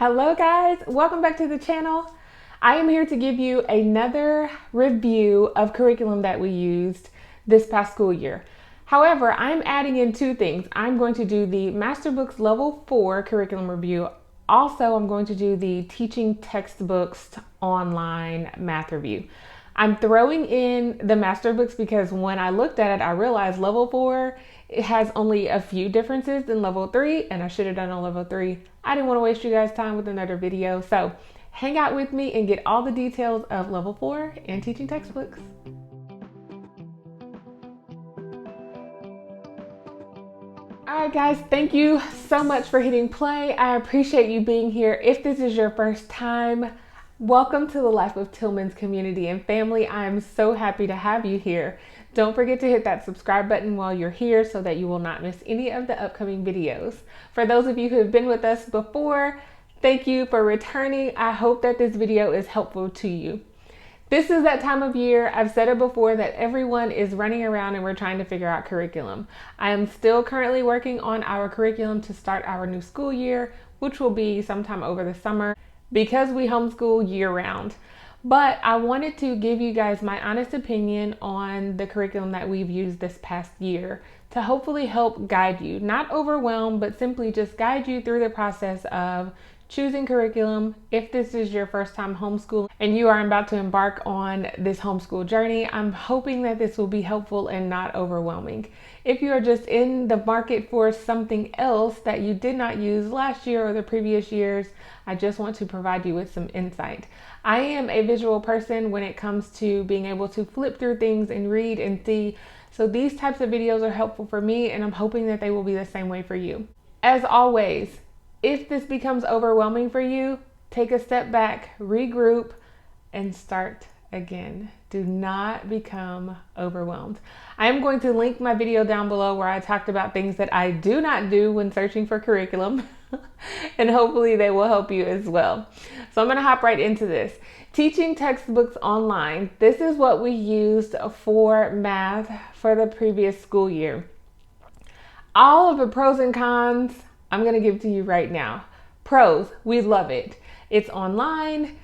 Hello guys, welcome back to the channel. I am here to give you another review of curriculum that we used this past school year. However, I'm adding in two things. I'm going to do the MasterBooks Level 4 curriculum review. Also, I'm going to do the Teaching Textbooks Online Math review. I'm throwing in the MasterBooks because when I looked at it, I realized Level 4 it has only a few differences than Level 3, and I should have done on Level 3. I didn't want to waste you guys' time with another video, so hang out with me and get all the details of Level 4 and Teaching Textbooks. Alright guys, thank you so much for hitting play. I appreciate you being here. If this is your first time, welcome to the Life of Tillman's community and family. I am so happy to have you here. Don't forget to hit that subscribe button while you're here so that you will not miss any of the upcoming videos. For those of you who have been with us before, thank you for returning. I hope that this video is helpful to you. This is that time of year, I've said it before, that everyone is running around and we're trying to figure out curriculum. I am still currently working on our curriculum to start our new school year, which will be sometime over the summer because we homeschool year round. But I wanted to give you guys my honest opinion on the curriculum that we've used this past year to hopefully help guide you, not overwhelm, but simply just guide you through the process of choosing curriculum. If this is your first time homeschooling and you are about to embark on this homeschool journey, I'm hoping that this will be helpful and not overwhelming. If you are just in the market for something else that you did not use last year or the previous years, I just want to provide you with some insight. I am a visual person when it comes to being able to flip through things and read and see. So these types of videos are helpful for me, and I'm hoping that they will be the same way for you. As always, if this becomes overwhelming for you, take a step back, regroup, and start again. Do not become overwhelmed. I am going to link my video down below where I talked about things that I do not do when searching for curriculum, and hopefully they will help you as well. So I'm going to hop right into this. Teaching Textbooks Online. This is what we used for math for the previous school year. All of the pros and cons, I'm going to give to you right now. Pros, we love it. It's online,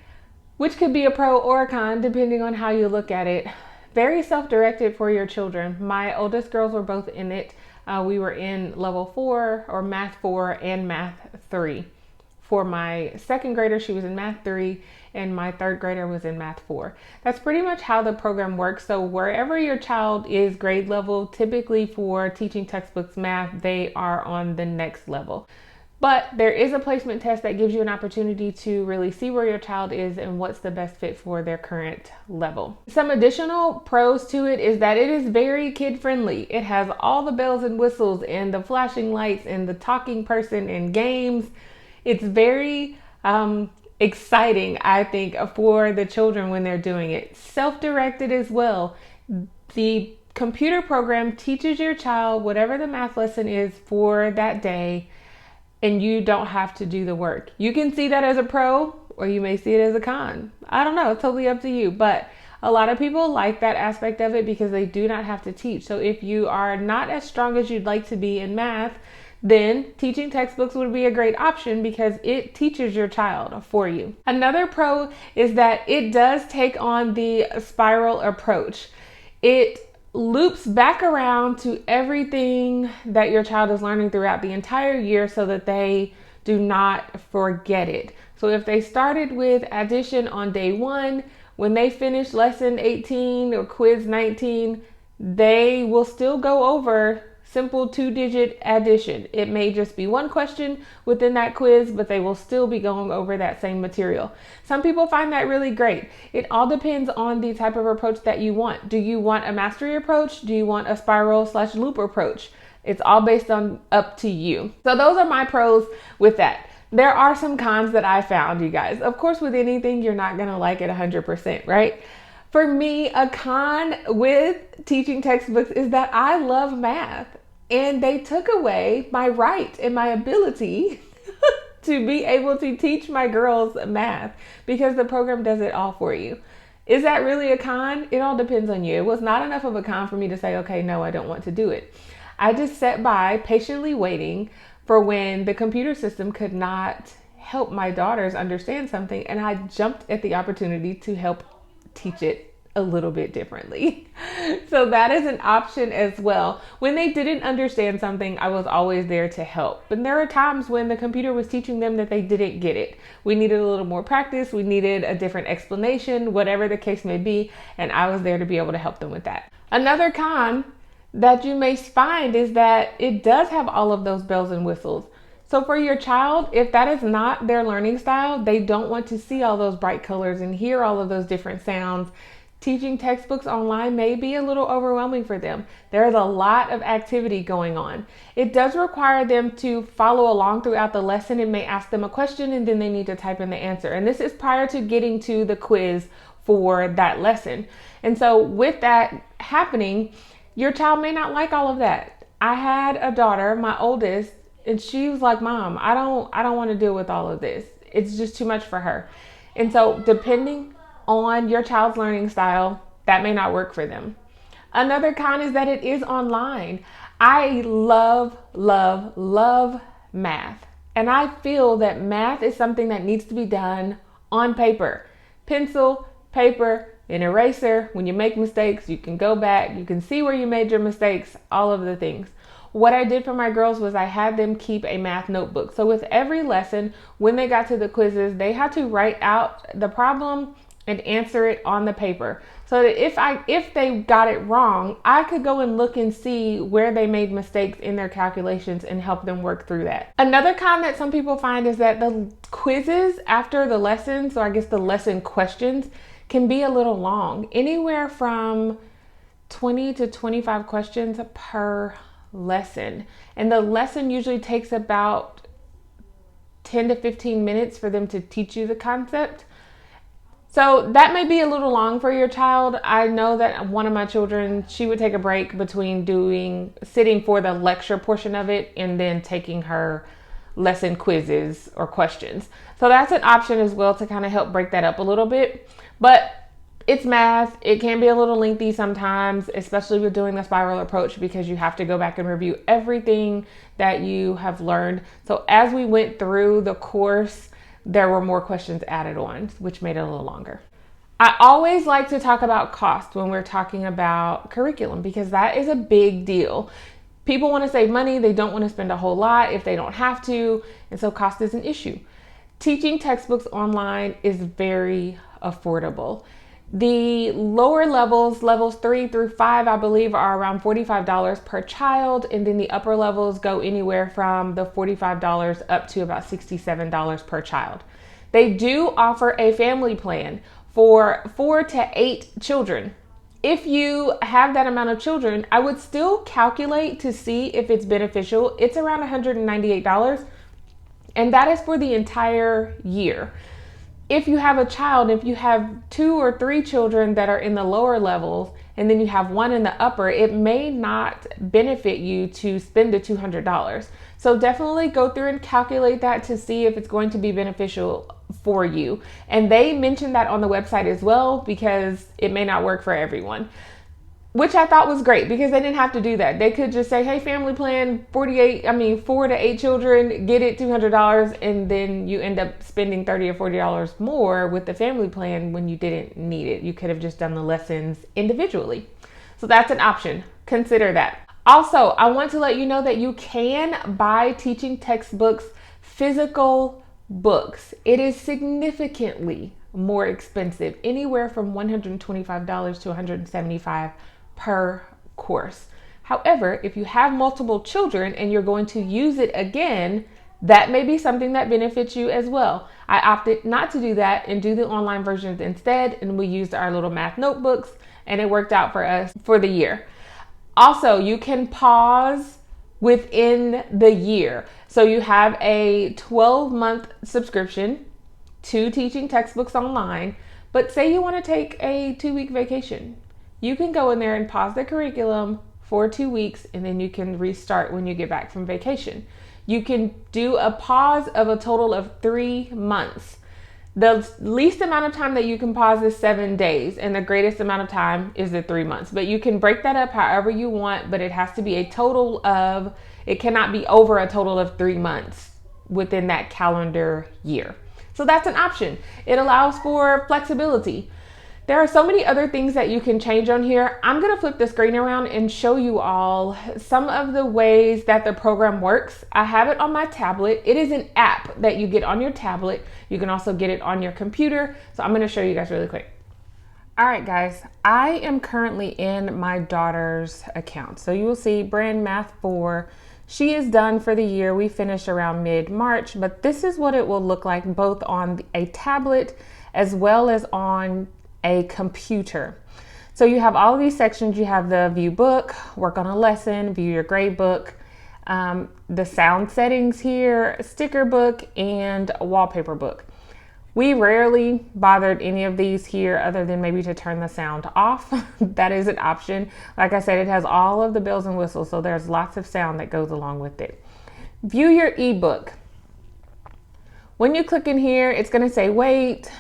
which could be a pro or a con depending on how you look at it. Very self-directed for your children. My oldest girls were both in it. We were in Level 4 or Math 4 and Math 3. For my second grader, she was in Math 3, and my third grader was in Math 4. That's pretty much how the program works. So wherever your child is grade level, typically for Teaching Textbooks Math, they are on the next level. But there is a placement test that gives you an opportunity to really see where your child is and what's the best fit for their current level. Some additional pros to it is that it is very kid friendly. It has all the bells and whistles and the flashing lights and the talking person and games. It's very exciting, I think, for the children when they're doing it. Self-directed as well. The computer program teaches your child whatever the math lesson is for that day, and you don't have to do the work. You can see that as a pro, or you may see it as a con. I don't know, it's totally up to you. But a lot of people like that aspect of it because they do not have to teach. So if you are not as strong as you'd like to be in math, then Teaching Textbooks would be a great option because it teaches your child for you. Another pro is that it does take on the spiral approach. It loops back around to everything that your child is learning throughout the entire year so that they do not forget it. So if they started with addition on day 1, when they finish lesson 18 or quiz 19, they will still go over simple 2-digit addition. It may just be one question within that quiz, but they will still be going over that same material. Some people find that really great. It all depends on the type of approach that you want. Do you want a mastery approach? Do you want a spiral/loop approach? It's all based on up to you. So those are my pros with that. There are some cons that I found, you guys. Of course, with anything, you're not gonna like it 100%, right? For me, a con with Teaching Textbooks is that I love math, and they took away my right and my ability to be able to teach my girls math because the program does it all for you. Is that really a con? It all depends on you. It was not enough of a con for me to say, okay, no, I don't want to do it. I just sat by patiently waiting for when the computer system could not help my daughters understand something, and I jumped at the opportunity to help teach it a little bit differently. So that is an option as well. When they didn't understand something, I was always there to help. But there are times when the computer was teaching them that they didn't get it. We needed a little more practice. We needed a different explanation, whatever the case may be. And I was there to be able to help them with that. Another con that you may find is that it does have all of those bells and whistles. So for your child, if that is not their learning style, they don't want to see all those bright colors and hear all of those different sounds. Teaching textbooks online may be a little overwhelming for them. There is a lot of activity going on. It does require them to follow along throughout the lesson. It may ask them a question and then they need to type in the answer. And this is prior to getting to the quiz for that lesson. And so with that happening, your child may not like all of that. I had a daughter, my oldest, and she was like, Mom, I don't want to deal with all of this. It's just too much for her. And so depending on your child's learning style, that may not work for them. Another con is that it is online. I love math. And I feel that math is something that needs to be done on paper. Pencil, paper, an eraser. When you make mistakes, you can go back, you can see where you made your mistakes, all of the things. What I did for my girls was I had them keep a math notebook. So with every lesson, when they got to the quizzes, they had to write out the problem and answer it on the paper. So that if they got it wrong, I could go and look and see where they made mistakes in their calculations and help them work through that. Another con that some people find is that the quizzes after the lessons, or I guess the lesson questions, can be a little long. Anywhere from 20 to 25 questions per lesson. And the lesson usually takes about 10 to 15 minutes for them to teach you the concept. So that may be a little long for your child. I know that one of my children, she would take a break between sitting for the lecture portion of it and then taking her lesson quizzes or questions. So that's an option as well to kind of help break that up a little bit. But it's math. It can be a little lengthy sometimes, especially with doing the spiral approach, because you have to go back and review everything that you have learned. So as we went through the course, there were more questions added on, which made it a little longer. I always like to talk about cost when we're talking about curriculum, because that is a big deal. People want to save money. They don't want to spend a whole lot if they don't have to. And so cost is an issue. Teaching textbooks online is very affordable. The lower levels, levels 3 through 5, I believe, are around $45 per child. And then the upper levels go anywhere from the $45 up to about $67 per child. They do offer a family plan for 4 to 8 children. If you have that amount of children, I would still calculate to see if it's beneficial. It's around $198, and that is for the entire year. If you have a child, if you have 2 or 3 children that are in the lower levels and then you have one in the upper, it may not benefit you to spend the $200. So definitely go through and calculate that to see if it's going to be beneficial for you. And they mentioned that on the website as well, because it may not work for everyone, which I thought was great, because they didn't have to do that. They could just say, hey, family plan, 4 to 8 children, get it $200, and then you end up spending $30 or $40 more with the family plan when you didn't need it. You could have just done the lessons individually. So that's an option. Consider that. Also, I want to let you know that you can buy teaching textbooks, physical books. It is significantly more expensive, anywhere from $125 to $175 per course. However, if you have multiple children and you're going to use it again, that may be something that benefits you as well. I opted not to do that and do the online versions instead, and we used our little math notebooks, and it worked out for us for the year. Also, you can pause within the year. So you have a 12-month subscription to teaching textbooks online, but say you want to take a 2-week vacation. You can go in there and pause the curriculum for 2 weeks, and then you can restart when you get back from vacation. You can do a pause of a total of 3 months. The least amount of time that you can pause is 7 days, and the greatest amount of time is the 3 months. But you can break that up however you want, but it has to be a total of, it cannot be over a total of 3 months within that calendar year. So that's an option. It allows for flexibility. There are so many other things that you can change on here. I'm gonna flip the screen around and show you all some of the ways that the program works. I have it on my tablet. It is an app that you get on your tablet. You can also get it on your computer. So I'm gonna show you guys really quick. All right, guys, I am currently in my daughter's account. So you will see Brand Math 4. She is done for the year. We finished around mid-March, but this is what it will look like both on a tablet as well as on a computer. So you have all of these sections. You have the view book, work on a lesson, view your grade book, the sound settings here, sticker book, and a wallpaper book. We rarely bothered any of these here other than maybe to turn the sound off. That is an option. Like I said, it has all of the bells and whistles, so there's lots of sound that goes along with it. View your ebook. When you click in here, it's gonna say wait,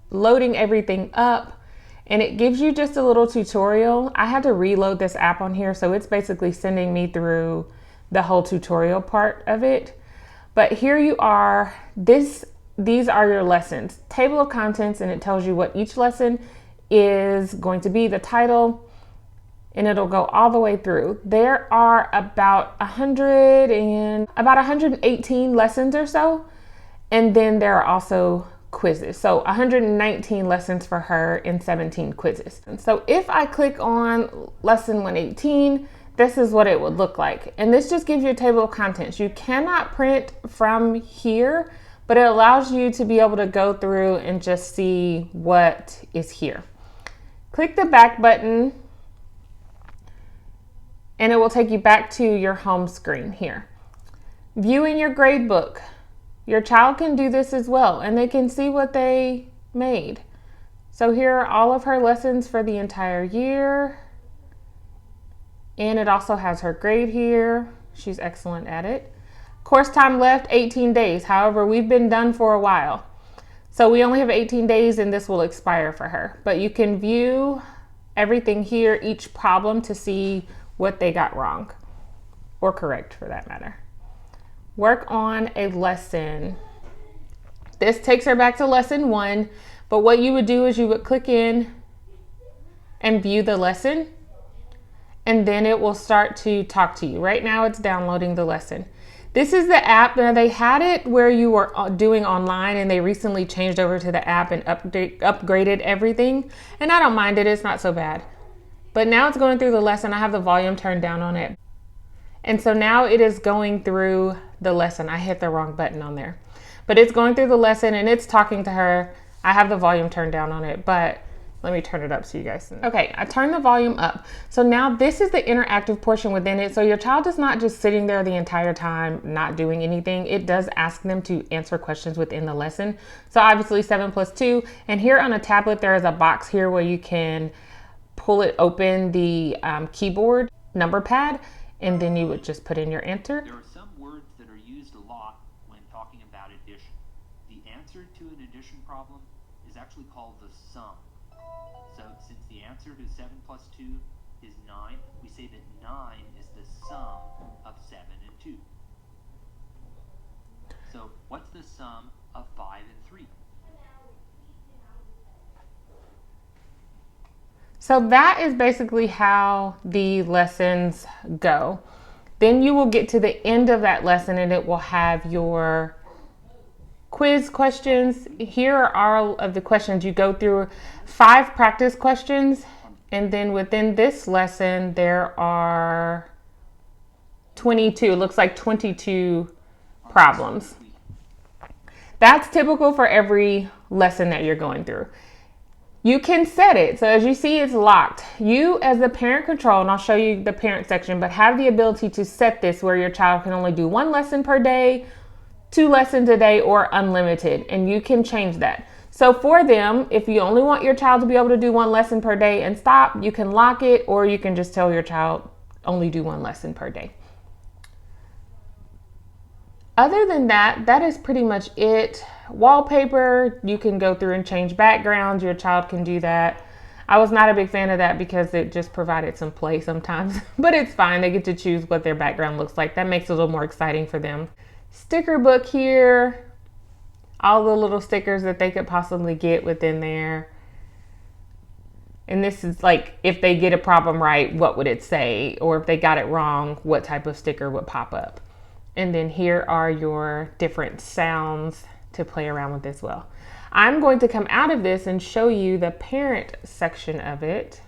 loading everything up, and it gives you just a little tutorial. I had to reload this app on here, so it's basically sending me through the whole tutorial part of it. But here you are. These are your lessons. Table of contents, and it tells you what each lesson is going to be, the title, and it'll go all the way through. There are about 118 lessons or so, and then there are also quizzes. So 119 lessons for her and 17 quizzes. And so if I click on lesson 118, this is what it would look like. And this just gives you a table of contents. You cannot print from here, but it allows you to be able to go through and just see what is here. Click the back button and it will take you back to your home screen here. Viewing your grade book. Your child can do this as well, and they can see what they made. So here are all of her lessons for the entire year. And it also has her grade here. She's excellent at it. Course time left, 18 days. However, we've been done for a while. So we only have 18 days and this will expire for her. But you can view everything here, each problem, to see what they got wrong, or correct for that matter. Work on a lesson. This takes her back to lesson 1, but what you would do is you would click in and view the lesson, and then it will start to talk to you. Right now it's downloading the lesson. This is the app. Now they had it where you were doing online, and they recently changed over to the app and upgraded everything, and I don't mind it, it's not so bad. But now it's going through the lesson. I have the volume turned down on it. And so now it is going through the lesson. I hit the wrong button on there. But it's going through the lesson and it's talking to her. I have the volume turned down on it, but let me turn it up so you guys can. Okay, I turned the volume up. So now this is the interactive portion within it. So your child is not just sitting there the entire time, not doing anything. It does ask them to answer questions within the lesson. So obviously 7 plus 2. And here on a tablet, there is a box here where you can pull it open, the keyboard number pad, and then you would just put in your answer. There are some words that are used a lot when talking about addition. The answer to an addition problem is actually called the sum. So since the answer to 7 plus 2 is 9, we say that 9 is the sum of 7 and 2. So what's the sum of 5 and 3? So that is basically how the lessons go. Then you will get to the end of that lesson and it will have your quiz questions. Here are all of the questions. You go through 5 practice questions, and then within this lesson there are 22. It looks like 22 problems. That's typical for every lesson that you're going through. You can set it. So as you see, it's locked. You as the parent control, and I'll show you the parent section, but have the ability to set this where your child can only do 1 lesson per day, 2 lessons a day, or unlimited, and you can change that. So for them, if you only want your child to be able to do 1 lesson per day and stop, you can lock it, or you can just tell your child only do 1 lesson per day. Other than that, that is pretty much it. Wallpaper, you can go through and change backgrounds. Your child can do that. I was not a big fan of that because it just provided some play sometimes, but it's fine. They get to choose what their background looks like. That makes it a little more exciting for them. sticker book here, all the little stickers that they could possibly get within there. And this is like, if they get a problem right, what would it say? Or if they got it wrong, what type of sticker would pop up? And then here are your different sounds to play around with as well. I'm going to come out of this and show you the parent section of it.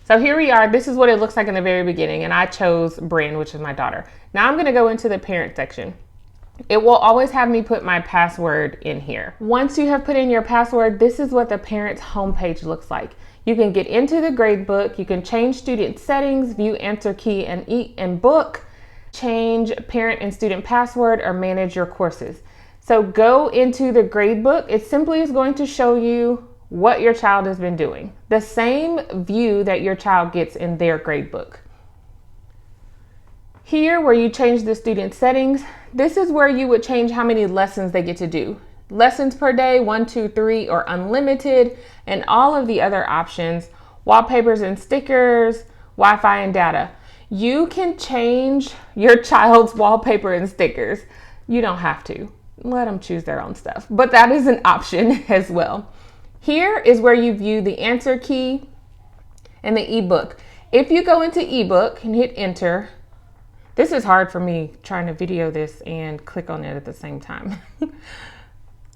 So here we are. This is what it looks like in the very beginning. And I chose Bryn, which is my daughter. Now I'm going to go into the parent section. It will always have me put my password in here. Once you have put in your password, this is what the parent's homepage looks like. You can get into the gradebook, you can change student settings, view answer key and book, change parent and student password, or manage your courses. So go into the gradebook. It simply is going to show you what your child has been doing. The same view that your child gets in their gradebook. Here, where you change the student settings, this is where you would change how many lessons they get to do. Lessons per day, 1, 2, 3, or unlimited, and all of the other options, wallpapers and stickers, Wi-Fi and data. You can change your child's wallpaper and stickers. You don't have to. Let them choose their own stuff, but that is an option as well. Here is where you view the answer key and the ebook. If you go into ebook and hit enter, this is hard for me trying to video this and click on it at the same time.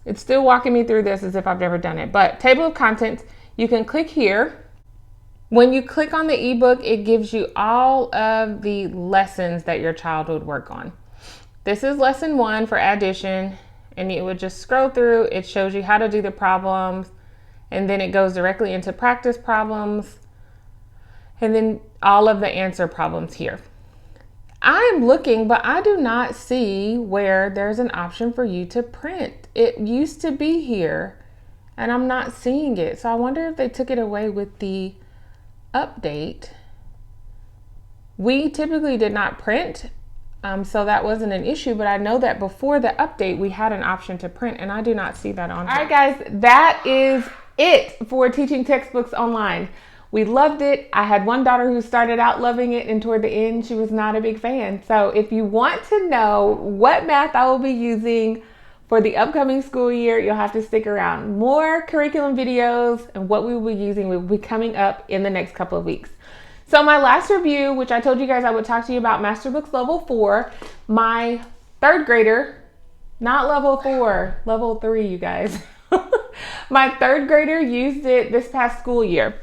It's still walking me through this as if I've never done it, but table of contents, you can click here. When you click on the ebook, it gives you all of the lessons that your child would work on. This is lesson 1 for addition, and you would just scroll through. It shows you how to do the problems, and then it goes directly into practice problems, and then all of the answer problems here. I'm looking, but I do not see where there's an option for you to print. It used to be here, and I'm not seeing it. So I wonder if they took it away with the update. We typically did not print, so that wasn't an issue, but I know that before the update, we had an option to print, and I do not see that on here. All right, guys, that is it for teaching textbooks online. We loved it. I had one daughter who started out loving it, and toward the end, she was not a big fan. So if you want to know what math I will be using for the upcoming school year, you'll have to stick around. More curriculum videos and what we will be using will be coming up in the next couple of weeks. So my last review, which I told you guys I would talk to you about MasterBooks Level 4, my 3rd grader, not Level 4, Level 3, you guys. My 3rd grader used it this past school year.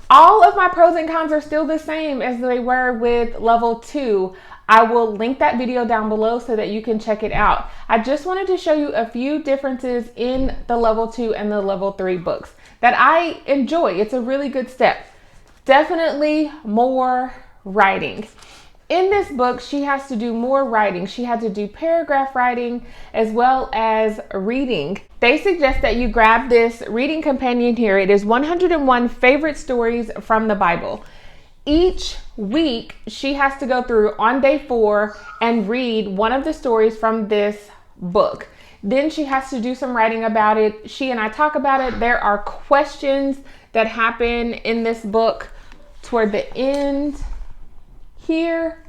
All of my pros and cons are still the same as they were with Level 2. I will link that video down below so that you can check it out. I just wanted to show you a few differences in the Level 2 and the Level 3 books that I enjoy. It's a really good step. Definitely more writing. In this book, she has to do more writing. She had to do paragraph writing as well as reading. They suggest that you grab this reading companion here. It is 101 favorite stories from the Bible. Each week, she has to go through on day 4 and read one of the stories from this book. Then she has to do some writing about it. She and I talk about it. There are questions that happen in this book toward the end here,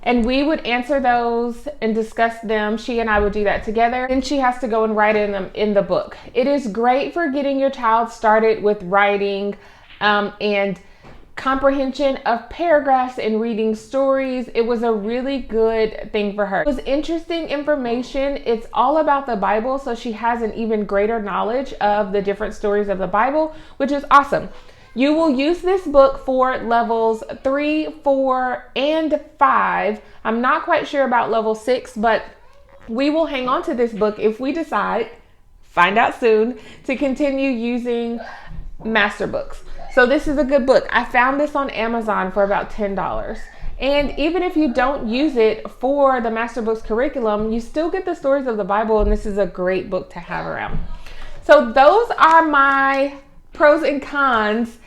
and we would answer those and discuss them. She and I would do that together, and she has to go and write in the book. It is great for getting your child started with writing and comprehension of paragraphs and reading stories. It was a really good thing for her. It was interesting information. It's all about the Bible, so she has an even greater knowledge of the different stories of the Bible, which is awesome. You will use this book for levels 3, 4, and 5. I'm not quite sure about level 6, but we will hang on to this book if we decide, find out soon, to continue using MasterBooks. So this is a good book. I found this on Amazon for about $10. And even if you don't use it for the MasterBooks curriculum, you still get the stories of the Bible, and this is a great book to have around. So those are my pros and cons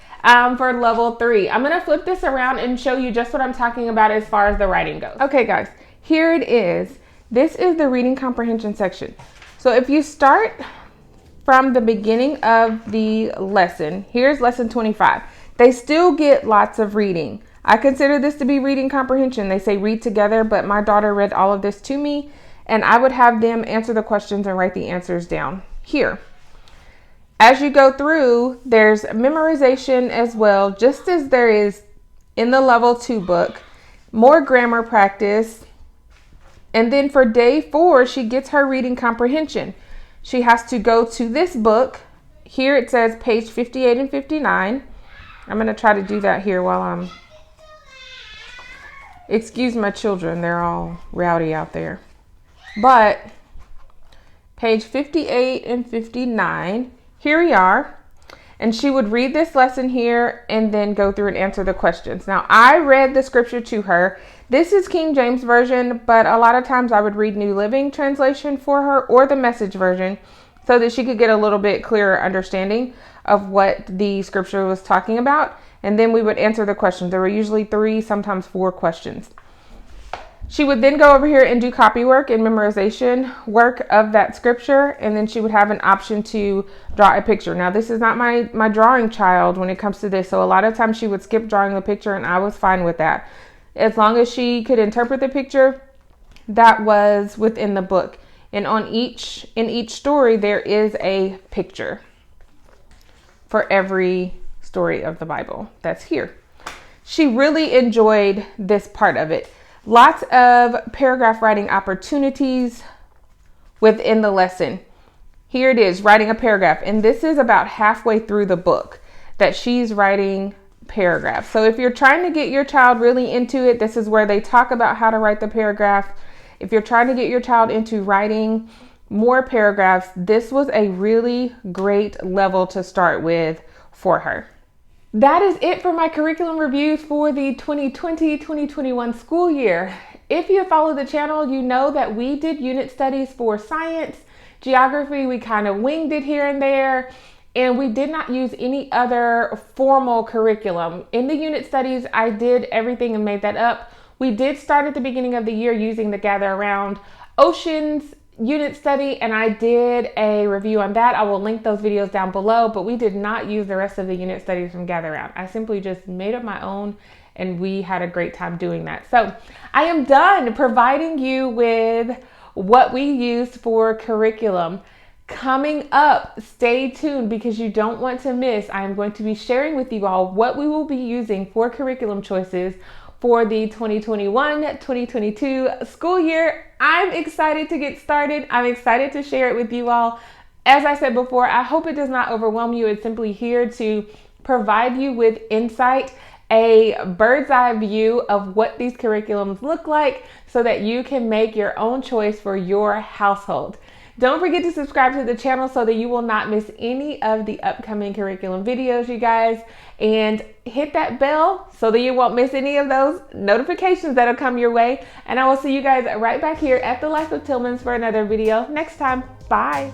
for level 3. I'm going to flip this around and show you just what I'm talking about as far as the writing goes. Okay, guys, here it is. This is the reading comprehension section. So if you start from the beginning of the lesson, here's lesson 25. they still get lots of reading. I consider this to be reading comprehension. They say read together, but my daughter read all of this to me, and I would have them answer the questions and write the answers down here. As you go through, there's memorization as well, just as there is in the level 2 book, more grammar practice. And then for day 4, she gets her reading comprehension. She has to go to this book. Here it says page 58 and 59. I'm going to try to do that here while excuse my children, they're all rowdy out there. But page 58 and 59, here we are. And she would read this lesson here and then go through and answer the questions. Now, I read the scripture to her. This is King James Version, but a lot of times I would read New Living Translation for her or the Message Version so that she could get a little bit clearer understanding of what the scripture was talking about. And then we would answer the questions. There were usually 3, sometimes 4 questions. She would then go over here and do copy work and memorization work of that scripture, and then she would have an option to draw a picture. Now, this is not my drawing child when it comes to this, so a lot of times she would skip drawing the picture, and I was fine with that. As long as she could interpret the picture, that was within the book. And in each story, there is a picture for every story of the Bible that's here. She really enjoyed this part of it. Lots of paragraph writing opportunities within the lesson. Here it is, writing a paragraph. And this is about halfway through the book that she's writing paragraphs. So if you're trying to get your child really into it, this is where they talk about how to write the paragraph. If you're trying to get your child into writing more paragraphs, this was a really great level to start with for her. That is it for my curriculum reviews for the 2020-2021 school year. If you follow the channel, you know that we did unit studies for science, geography. We kind of winged it here and there, and we did not use any other formal curriculum. In the unit studies, I did everything and made that up. We did start at the beginning of the year using the Gather Around Oceans unit study, and I did a review on that. I will link those videos down below, but we did not use the rest of the unit studies from Gather Around. I simply just made up my own, and we had a great time doing that. So I am done providing you with what we used for curriculum. Coming up, stay tuned because you don't want to miss. I am going to be sharing with you all what we will be using for curriculum choices for the 2021-2022 school year. I'm excited to get started. I'm excited to share it with you all. As I said before, I hope it does not overwhelm you. It's simply here to provide you with insight, a bird's eye view of what these curriculums look like so that you can make your own choice for your household. Don't forget to subscribe to the channel so that you will not miss any of the upcoming curriculum videos, you guys. And hit that bell so that you won't miss any of those notifications that'll come your way. And I will see you guys right back here at the Life of Tillmans for another video next time. Bye.